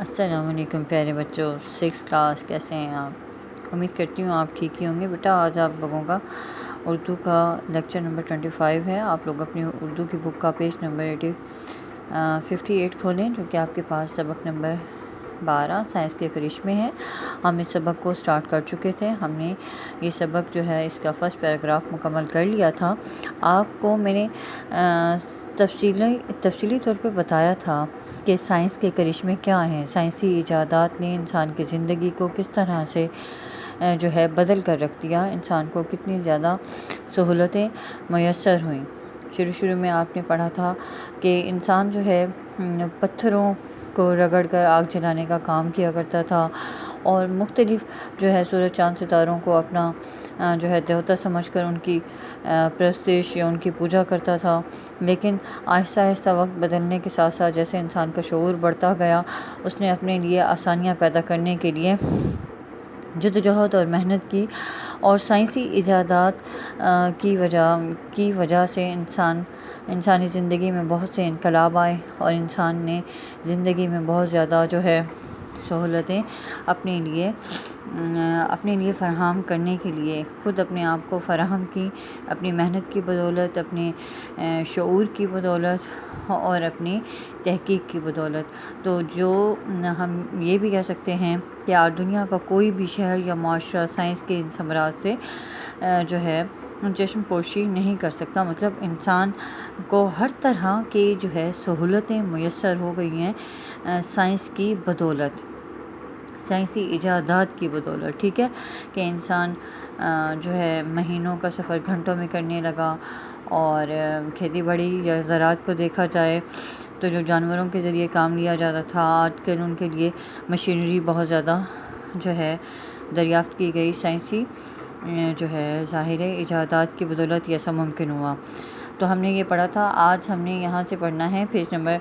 السلام علیکم پیارے بچوں، 6 کلاس کیسے ہیں آپ؟ امید کرتی ہوں آپ ٹھیک ہی ہوں گے۔ بیٹا آج آپ لوگوں کا اردو کا لیکچر نمبر 25 ہے۔ آپ لوگ اپنی اردو کی بک کا پیج نمبر 58 کھولیں، جو کہ آپ کے پاس سبق نمبر 12 سائنس کے کرشمے ہے۔ ہم اس سبق کو سٹارٹ کر چکے تھے۔ ہم نے یہ سبق جو ہے اس کا فرسٹ پیراگراف مکمل کر لیا تھا۔ آپ کو میں نے تفصیلی طور پہ بتایا تھا کہ سائنس کے کرشمے کیا ہیں، سائنسی ایجادات نے انسان کی زندگی کو کس طرح سے جو ہے بدل کر رکھ دیا، انسان کو کتنی زیادہ سہولتیں میسر ہوئیں۔ شروع میں آپ نے پڑھا تھا کہ انسان جو ہے پتھروں کو رگڑ کر آگ جلانے کا کام کیا کرتا تھا، اور مختلف جو ہے سورج چاند ستاروں کو اپنا جو ہے دیوتا سمجھ کر ان کی پرستش یا ان کی پوجا کرتا تھا۔ لیکن آہستہ آہستہ وقت بدلنے کے ساتھ ساتھ جیسے انسان کا شعور بڑھتا گیا، اس نے اپنے لیے آسانیاں پیدا کرنے کے لیے جدوجہد اور محنت کی، اور سائنسی ایجادات کی وجہ سے انسانی زندگی میں بہت سے انقلاب آئے، اور انسان نے زندگی میں بہت زیادہ جو ہے سہولتیں اپنے لیے فراہم کرنے کے لیے خود اپنے آپ کو فراہم کی، اپنی محنت کی بدولت، اپنے شعور کی بدولت اور اپنی تحقیق کی بدولت۔ تو جو ہم یہ بھی کہہ سکتے ہیں کہ آج دنیا کا کوئی بھی شہر یا معاشرہ سائنس کے ان ثمرات سے جو ہے چشم پوشی نہیں کر سکتا۔ مطلب انسان کو ہر طرح کی جو ہے سہولتیں میسر ہو گئی ہیں سائنس کی بدولت، سائنسی ایجادات کی بدولت، ٹھیک ہے، کہ انسان جو ہے مہینوں کا سفر گھنٹوں میں کرنے لگا، اور کھیتی باڑی یا زراعت کو دیکھا جائے تو جو جانوروں کے ذریعے کام لیا جاتا تھا، آج کل ان کے لیے مشینری بہت زیادہ جو ہے دریافت کی گئی۔ سائنسی جو ہے ظاہر ایجادات کی بدولت یہ ایسا ممکن ہوا۔ تو ہم نے یہ پڑھا تھا، آج ہم نے یہاں سے پڑھنا ہے پیج نمبر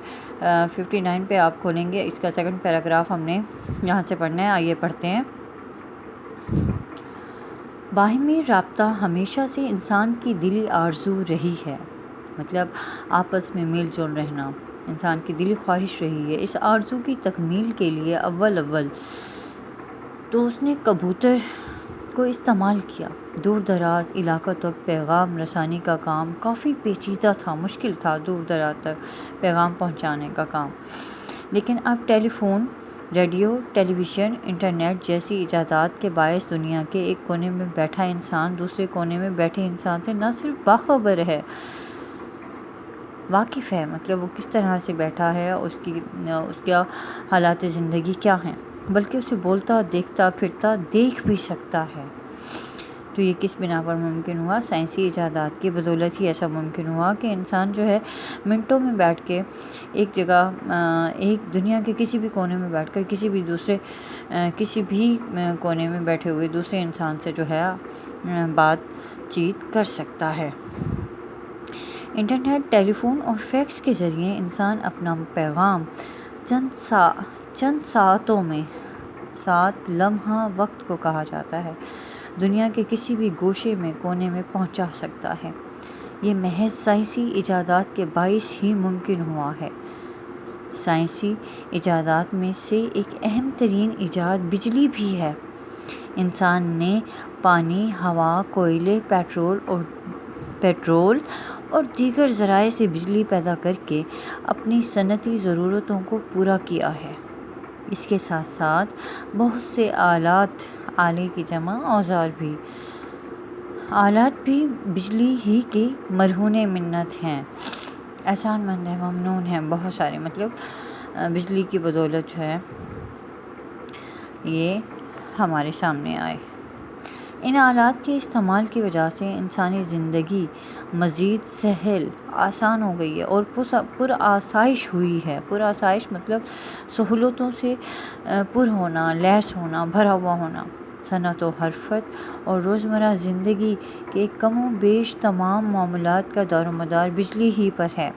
59 پہ آپ کھولیں گے، اس کا سیکنڈ پیراگراف ہم نے یہاں سے پڑھنا ہے۔ آئیے پڑھتے ہیں۔ باہمی رابطہ ہمیشہ سے انسان کی دلی آرزو رہی ہے، مطلب آپس میں میل جول رہنا انسان کی دلی خواہش رہی ہے۔ اس آرزو کی تکمیل کے لیے اول تو اس نے کبوتر کو استعمال کیا۔ دور دراز علاقوں تک پیغام رسانی کا کام کافی پیچیدہ تھا، مشکل تھا دور دراز تک پیغام پہنچانے کا کام، لیکن اب ٹیلی فون، ریڈیو، ٹیلی ویژن، انٹرنیٹ جیسی ایجادات کے باعث دنیا کے ایک کونے میں بیٹھا انسان دوسرے کونے میں بیٹھے انسان سے نہ صرف باخبر ہے، واقف ہے، مطلب وہ کس طرح سے بیٹھا ہے، اس کا حالات زندگی کیا ہیں، بلکہ اسے بولتا، دیکھتا، پھرتا دیکھ بھی سکتا ہے۔ تو یہ کس بنا پر ممکن ہوا؟ سائنسی ایجادات کی بدولت ہی ایسا ممکن ہوا کہ انسان جو ہے منٹوں میں بیٹھ کے ایک جگہ، ایک دنیا کے کسی بھی کونے میں بیٹھ کر کسی بھی کونے میں بیٹھے ہوئے دوسرے انسان سے جو ہے بات چیت کر سکتا ہے۔ انٹرنیٹ، ٹیلی فون اور فیکس کے ذریعے انسان اپنا پیغام چند ساعتوں میں، ساعت لمحہ وقت کو کہا جاتا ہے، دنیا کے کسی بھی گوشے میں، کونے میں پہنچا سکتا ہے۔ یہ محض سائنسی ایجادات کے باعث ہی ممکن ہوا ہے۔ سائنسی ایجادات میں سے ایک اہم ترین ایجاد بجلی بھی ہے۔ انسان نے پانی، ہوا، کوئلے، پیٹرول اور دیگر ذرائع سے بجلی پیدا کر کے اپنی صنعتی ضرورتوں کو پورا کیا ہے۔ اس کے ساتھ ساتھ بہت سے آلے کی جمع آلات بھی بجلی ہی کی مرہون منت ہیں، احسان مند ہیں، ممنون ہیں، بہت سارے، مطلب بجلی کی بدولت جو ہے یہ ہمارے سامنے آئے۔ ان آلات کے استعمال کی وجہ سے انسانی زندگی مزید سہل، آسان ہو گئی ہے اور پرآسائش ہوئی ہے۔ پرآسائش مطلب سہولتوں سے پر ہونا، لیس ہونا، بھرا ہوا ہونا۔ صنعت و حرفت اور روزمرہ زندگی کے کم و بیش تمام معاملات کا دار و مدار بجلی ہی پر ہے۔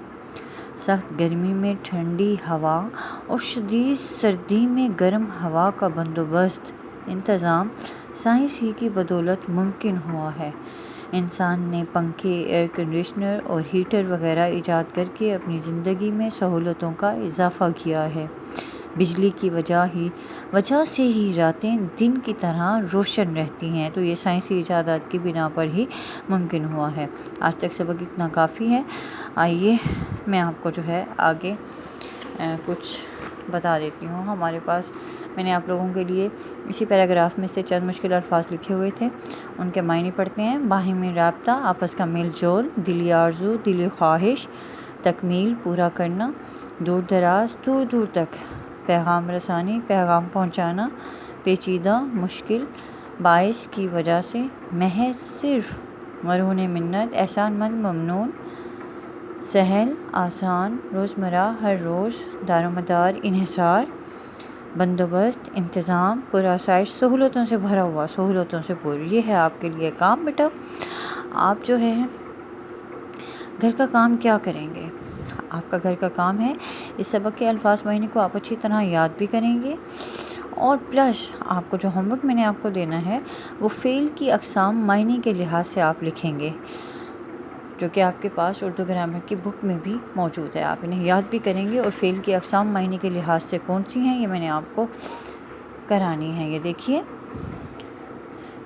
سخت گرمی میں ٹھنڈی ہوا اور شدید سردی میں گرم ہوا کا بندوبست، انتظام سائنس ہی کی بدولت ممکن ہوا ہے۔ انسان نے پنکھے، ایئر کنڈیشنر اور ہیٹر وغیرہ ایجاد کر کے اپنی زندگی میں سہولتوں کا اضافہ کیا ہے۔ بجلی کی وجہ سے ہی راتیں دن کی طرح روشن رہتی ہیں۔ تو یہ سائنسی ایجادات کی بنا پر ہی ممکن ہوا ہے۔ آج تک سبق اتنا کافی ہے۔ آئیے میں آپ کو جو ہے آگے کچھ بتا دیتی ہوں۔ ہمارے پاس میں نے آپ لوگوں کے لیے اسی پیراگراف میں سے چند مشکل الفاظ لکھے ہوئے تھے، ان کے معنی پڑھتے ہیں۔ باہمی رابطہ، آپس کا میل جول، دلی آرزو، دلی خواہش، تکمیل، پورا کرنا، دور دراز، دور دور تک، پیغام رسانی، پیغام پہنچانا، پیچیدہ، مشکل، باعث کی وجہ سے، محض، صرف، مرہون منت، احسان مند، ممنون، سہل، آسان، روزمرہ، ہر روز، دار و مدار، انحصار، بندوبست، انتظام، پرآسائش، سہولتوں سے بھرا ہوا، سہولتوں سے پور۔ یہ ہے آپ کے لیے کام بیٹا۔ آپ جو ہے گھر کا کام کیا کریں گے؟ آپ کا گھر کا کام ہے اس سبق کے الفاظ معنی کو آپ اچھی طرح یاد بھی کریں گے، اور پلس آپ کو جو ہوم ورک میں نے آپ کو دینا ہے وہ فعل کی اقسام معنی کے لحاظ سے آپ لکھیں گے، جو کہ آپ کے پاس اردو گرامر کی بک میں بھی موجود ہے۔ آپ انہیں یاد بھی کریں گے، اور فعل کی اقسام معنی کے لحاظ سے کون سی ہیں یہ میں نے آپ کو کرانی ہے۔ یہ دیکھیے،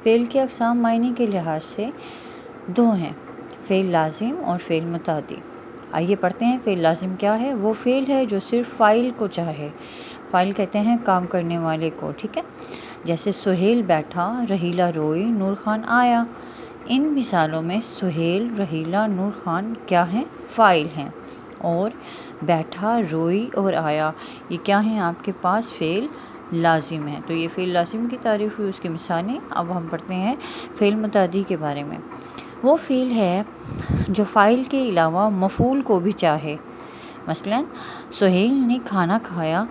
فعل کی اقسام معنی کے لحاظ سے دو ہیں، فعل لازم اور فعل متعدی۔ آئیے پڑھتے ہیں۔ فعل لازم کیا ہے؟ وہ فعل ہے جو صرف فاعل کو چاہے۔ فاعل کہتے ہیں کام کرنے والے کو، ٹھیک ہے؟ جیسے سہیل بیٹھا، رحیلہ روئی، نور خان آیا۔ ان مثالوں میں سہیل، رحیلہ، نور خان کیا ہیں؟ فاعل ہیں، اور بیٹھا، روئی اور آیا یہ کیا ہیں آپ کے پاس؟ فعل لازم ہیں۔ تو یہ فعل لازم کی تعریف ہوئی، اس کی مثالیں۔ اب ہم پڑھتے ہیں فعل متعدی کے بارے میں۔ وہ فعل ہے جو فاعل کے علاوہ مفعول کو بھی چاہے۔ مثلا سہیل نے کھانا کھایا،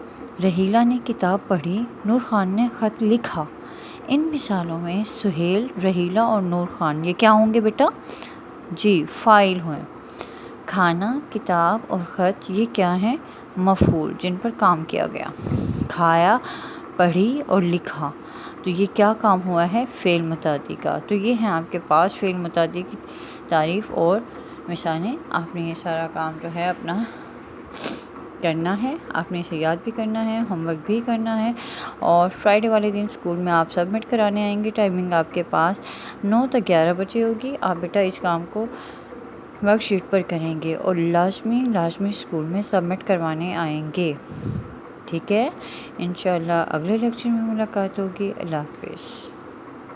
رحیلہ نے کتاب پڑھی، نور خان نے خط لکھا۔ ان مثالوں میں سہیل، رحیلہ اور نور خان یہ کیا ہوں گے بیٹا؟ جی، فاعل ہوئے۔ کھانا، کتاب اور خط یہ کیا ہیں؟ مفعول، جن پر کام کیا گیا۔ کھایا، پڑھی اور لکھا، تو یہ کیا کام ہوا ہے؟ فعل متعدی کا۔ تو یہ ہیں آپ کے پاس فعل متعدی کی تعریف اور مثالیں۔ آپ نے یہ سارا کام جو ہے اپنا کرنا ہے، آپ نے اسے یاد بھی کرنا ہے، ہوم ورک بھی کرنا ہے، اور فرائیڈے والے دن اسکول میں آپ سبمٹ کرانے آئیں گے۔ ٹائمنگ آپ کے پاس 9 تا 11 بجے ہوگی۔ آپ بیٹا اس کام کو ورک شیٹ پر کریں گے، اور لازمی اسکول میں سبمٹ کروانے آئیں گے، ٹھیک ہے؟ انشاءاللہ اگلے لیکچر میں ملاقات ہوگی۔ اللہ حافظ۔